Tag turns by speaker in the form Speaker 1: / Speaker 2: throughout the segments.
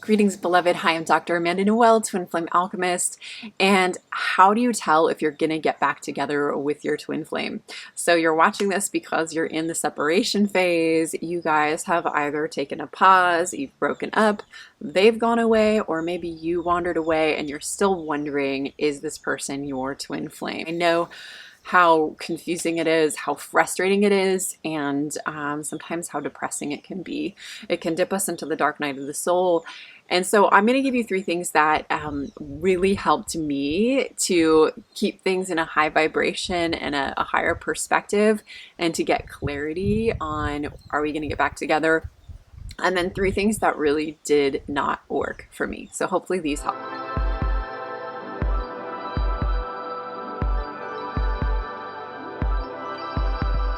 Speaker 1: Greetings, beloved. Hi, I'm Dr. Amanda Noelle, Twin Flame Alchemist. And how do you tell if you're going to get back together with your twin flame? So you're watching this because you're in the separation phase. You guys have either taken a pause, you've broken up, they've gone away, or maybe you wandered away and you're still wondering, is this person your twin flame? I know how confusing it is, how frustrating it is, and sometimes how depressing it can be. It can dip us into the dark night of the soul. And so I'm going to give you 3 things that really helped me to keep things in a high vibration and a higher perspective, and to get clarity on, are we going to get back together? And then 3 things that really did not work for me. So hopefully these help.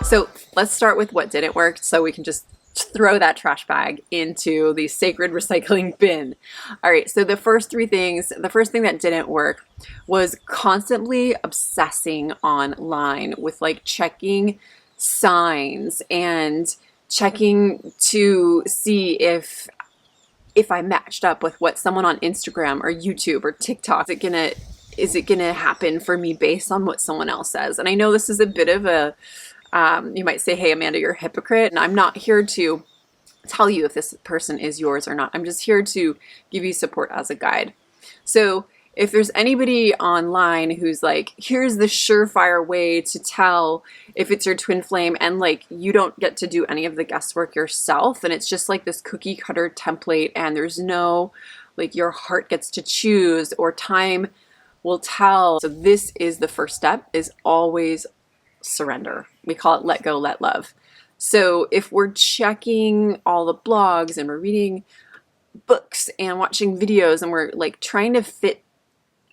Speaker 1: So let's start with what didn't work, so we can just throw that trash bag into the sacred recycling bin. All right, so the first 3 things, the first thing that didn't work was constantly obsessing online with like checking signs and checking to see if I matched up with what someone on Instagram or YouTube or TikTok, is it gonna happen for me based on what someone else says? And I know this is a bit of a you might say, hey, Amanda, you're a hypocrite. And I'm not here to tell you if this person is yours or not. I'm just here to give you support as a guide. So if there's anybody online who's like, here's the surefire way to tell if it's your twin flame, and like you don't get to do any of the guesswork yourself, and it's just like this cookie cutter template, and there's no, like, your heart gets to choose or time will tell. So this is the first step, is always surrender. We call it let go, let love. So if we're checking all the blogs and we're reading books and watching videos and we're like trying to fit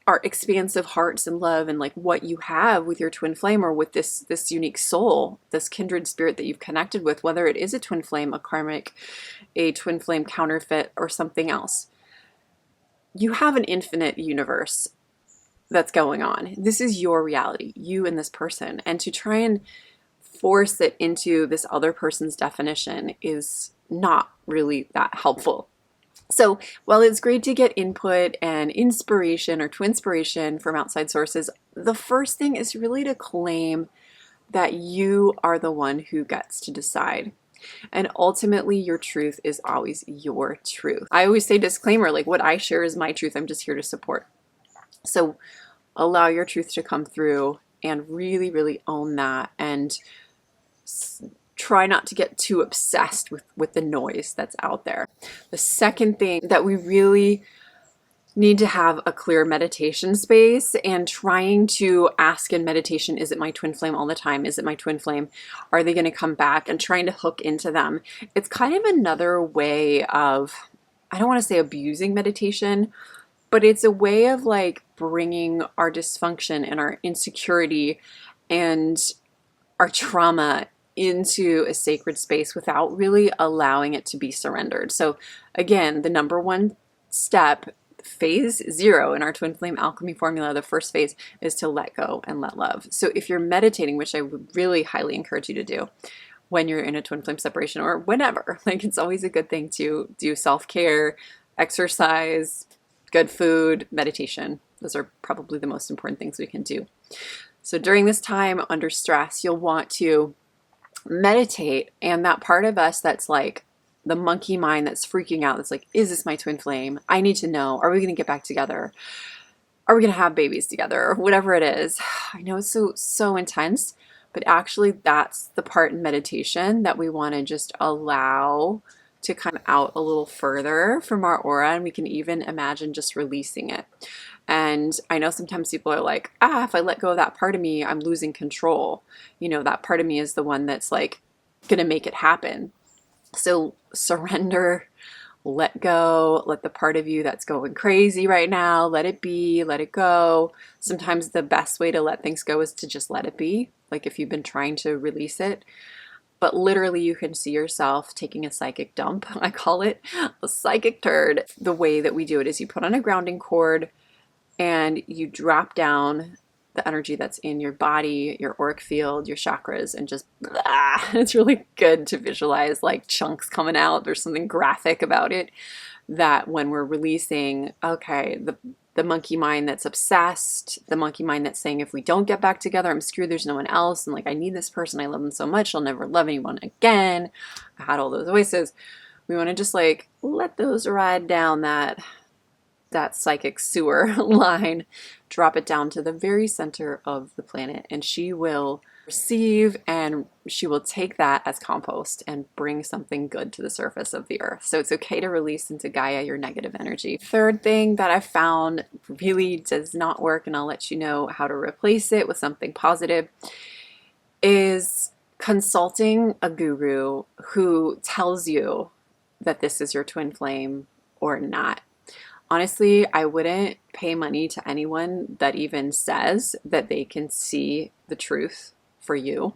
Speaker 1: our expansive hearts and love and like what you have with your twin flame, or with this unique soul, this kindred spirit that you've connected with, whether it is a twin flame, a karmic, a twin flame counterfeit, or something else, you have an infinite universe that's going on. This is your reality, you and this person. And to try and force it into this other person's definition is not really that helpful. So while it's great to get input and inspiration or twinspiration from outside sources, the first thing is really to claim that you are the one who gets to decide. And ultimately, your truth is always your truth. I always say disclaimer, like what I share is my truth. I'm just here to support. So allow your truth to come through and really, really own that, and try not to get too obsessed with the noise that's out there. The second thing that we really need to have a clear meditation space, and trying to ask in meditation, is it my twin flame all the time? Is it my twin flame? Are they going to come back? And trying to hook into them. It's kind of another way of, I don't want to say abusing meditation, but it's a way of like bringing our dysfunction and our insecurity and our trauma into a sacred space without really allowing it to be surrendered. So again, the number 1 step, phase 0 in our twin flame alchemy formula, the first phase is to let go and let love. So if you're meditating, which I would really highly encourage you to do when you're in a twin flame separation, or whenever, like it's always a good thing to do self-care, exercise, good food, meditation. Those are probably the most important things we can do. So during this time under stress, you'll want to meditate, and that part of us that's like the monkey mind that's freaking out, that's like, is this my twin flame? I need to know. Are we going to get back together? Are we going to have babies together? Or whatever it is. I know it's so intense, but actually that's the part in meditation that we want to just allow to come out a little further from our aura, and we can even imagine just releasing it. And I know sometimes people are like, if I let go of that part of me, I'm losing control. You know, that part of me is the one that's like gonna make it happen. So surrender, let go, let the part of you that's going crazy right now, let it be, let it go. Sometimes the best way to let things go is to just let it be. Like if you've been trying to release it, but literally you can see yourself taking a psychic dump. I call it a psychic turd. The way that we do it is you put on a grounding cord and you drop down the energy that's in your body, your auric field, your chakras, and just blah. It's really good to visualize like chunks coming out. There's something graphic about it. that when we're releasing, okay, the monkey mind that's obsessed, the monkey mind that's saying, if we don't get back together, I'm screwed, there's no one else, and like, I need this person, I love them so much, I'll never love anyone again. I had all those voices. We want to just like let those ride down that psychic sewer line, drop it down to the very center of the planet, and she will receive, and she will take that as compost and bring something good to the surface of the earth. So it's okay to release into Gaia your negative energy. Third thing that I found really does not work, and I'll let you know how to replace it with something positive, is consulting a guru who tells you that this is your twin flame or not. Honestly, I wouldn't pay money to anyone that even says that they can see the truth for you.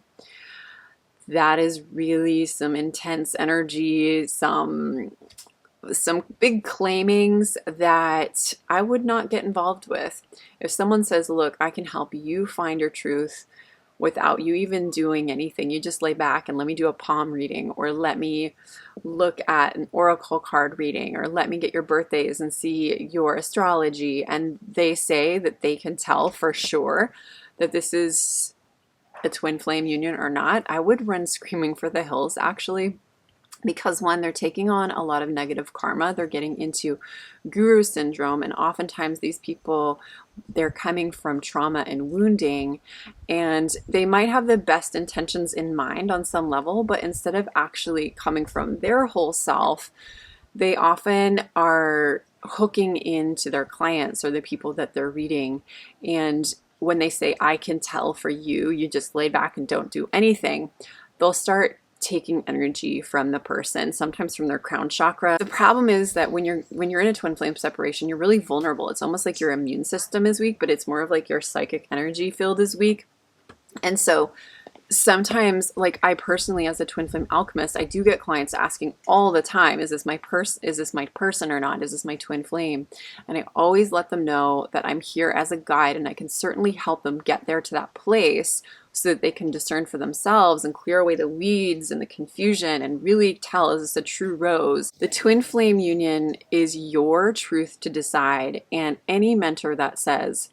Speaker 1: That is really some intense energy, some big claimings that I would not get involved with. If someone says, look, I can help you find your truth without you even doing anything, you just lay back and let me do a palm reading, or let me look at an oracle card reading, or let me get your birthdays and see your astrology, and they say that they can tell for sure that this is a twin flame union or not, I would run screaming for the hills, actually. Because one, they're taking on a lot of negative karma. They're getting into guru syndrome, and oftentimes these people, they're coming from trauma and wounding, and they might have the best intentions in mind on some level, but instead of actually coming from their whole self, they often are hooking into their clients or the people that they're reading. And when they say, I can tell for you, you just lay back and don't do anything, they'll start taking energy from the person, sometimes from their crown chakra. The problem is that when you're in a twin flame separation, you're really vulnerable. It's almost like your immune system is weak, but it's more of like your psychic energy field is weak. And so sometimes, like, I personally, as a twin flame alchemist, I do get clients asking all the time, is this my person or not? Is this my twin flame? And I always let them know that I'm here as a guide, and I can certainly help them get there to that place so that they can discern for themselves and clear away the weeds and the confusion and really tell, is this a true rose? The twin flame union is your truth to decide, and any mentor that says,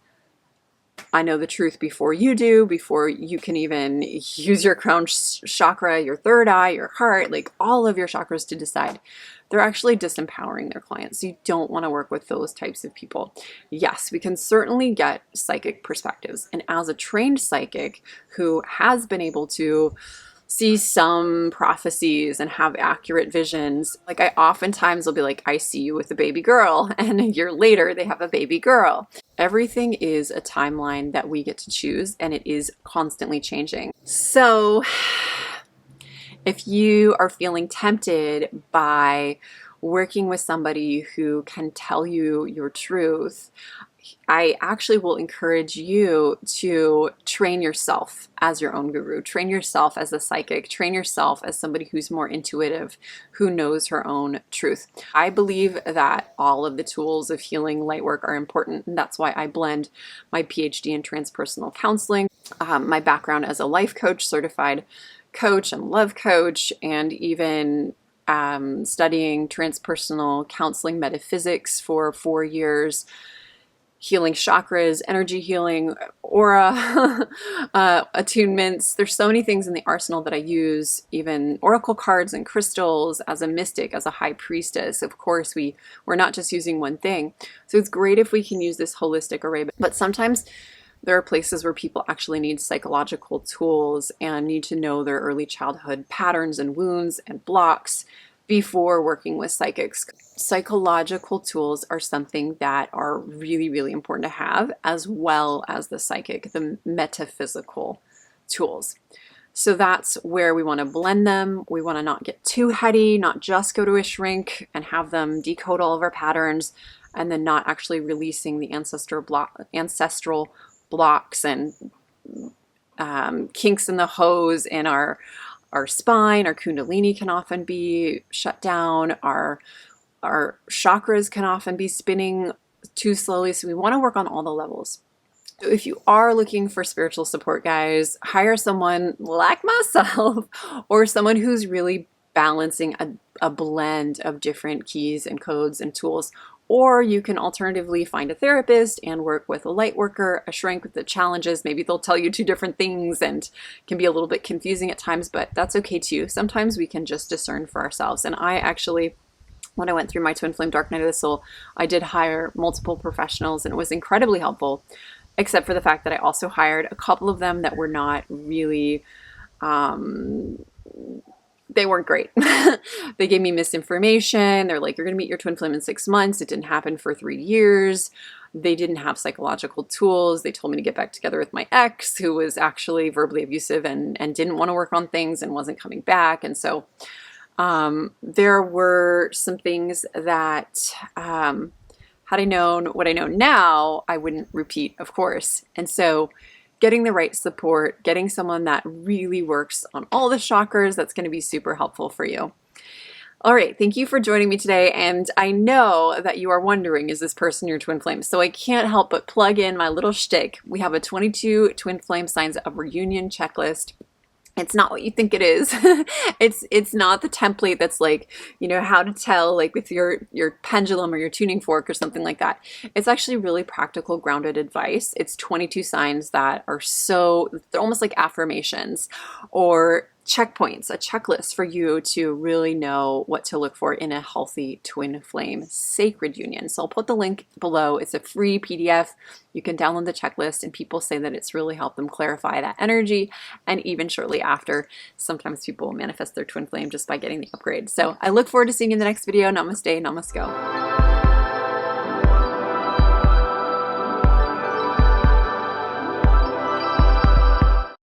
Speaker 1: I know the truth before you do, before you can even use your crown chakra, your third eye, your heart, like all of your chakras to decide, they're actually disempowering their clients. So you don't want to work with those types of people. Yes, we can certainly get psychic perspectives. And as a trained psychic who has been able to see some prophecies and have accurate visions, like I oftentimes will be like, I see you with a baby girl, and a year later they have a baby girl. Everything is a timeline that we get to choose, and it is constantly changing. So if you are feeling tempted by working with somebody who can tell you your truth, I actually will encourage you to train yourself as your own guru, train yourself as a psychic, train yourself as somebody who's more intuitive, who knows her own truth. I believe that all of the tools of healing light work are important, and that's why I blend my PhD in transpersonal counseling, my background as a life coach, certified coach and love coach, and even studying transpersonal counseling metaphysics for 4 years, healing chakras, energy healing, aura, attunements. There's so many things in the arsenal that I use, even oracle cards and crystals, as a mystic, as a high priestess. Of course, we're not just using one thing. So it's great if we can use this holistic array, but sometimes there are places where people actually need psychological tools and need to know their early childhood patterns and wounds and blocks before working with psychics. Psychological tools are something that are really, really important to have, as well as the psychic, the metaphysical tools. So that's where we want to blend them. We want to not get too heady, not just go to a shrink and have them decode all of our patterns, and then not actually releasing the ancestral blocks and kinks in the hose in our spine. Our kundalini can often be shut down. Our chakras can often be spinning too slowly. So we want to work on all the levels. So if you are looking for spiritual support, guys, hire someone like myself or someone who's really balancing a blend of different keys and codes and tools. Or you can alternatively find a therapist and work with a light worker, a shrink with the challenges. Maybe they'll tell you two different things and can be a little bit confusing at times, but that's okay too. Sometimes we can just discern for ourselves. And I actually, when I went through my twin flame dark night of the soul, I did hire multiple professionals and it was incredibly helpful, except for the fact that I also hired a couple of them that were not really, they weren't great. They gave me misinformation. They're like, you're going to meet your twin flame in 6 months. It didn't happen for 3 years. They didn't have psychological tools. They told me to get back together with my ex, who was actually verbally abusive and didn't want to work on things and wasn't coming back. And so there were some things that had I known what I know now, I wouldn't repeat, of course. And so getting the right support, getting someone that really works on all the chakras, that's going to be super helpful for you. All right, thank you for joining me today. And I know that you are wondering, is this person your twin flame? So I can't help but plug in my little shtick. We have a 22 twin flame signs of reunion checklist. It's not what you think it is. It's not the template that's like, you know, how to tell like with your pendulum or your tuning fork or something like that. It's actually really practical, grounded advice. It's 22 signs that are they're almost like affirmations or checkpoints, a checklist for you to really know what to look for in a healthy twin flame sacred union. So I'll put the link below. It's a free PDF. You can download the checklist, and people say that it's really helped them clarify that energy. And even shortly after, sometimes people will manifest their twin flame just by getting the upgrade. So I look forward to seeing you in the next video. Namaste, namasko.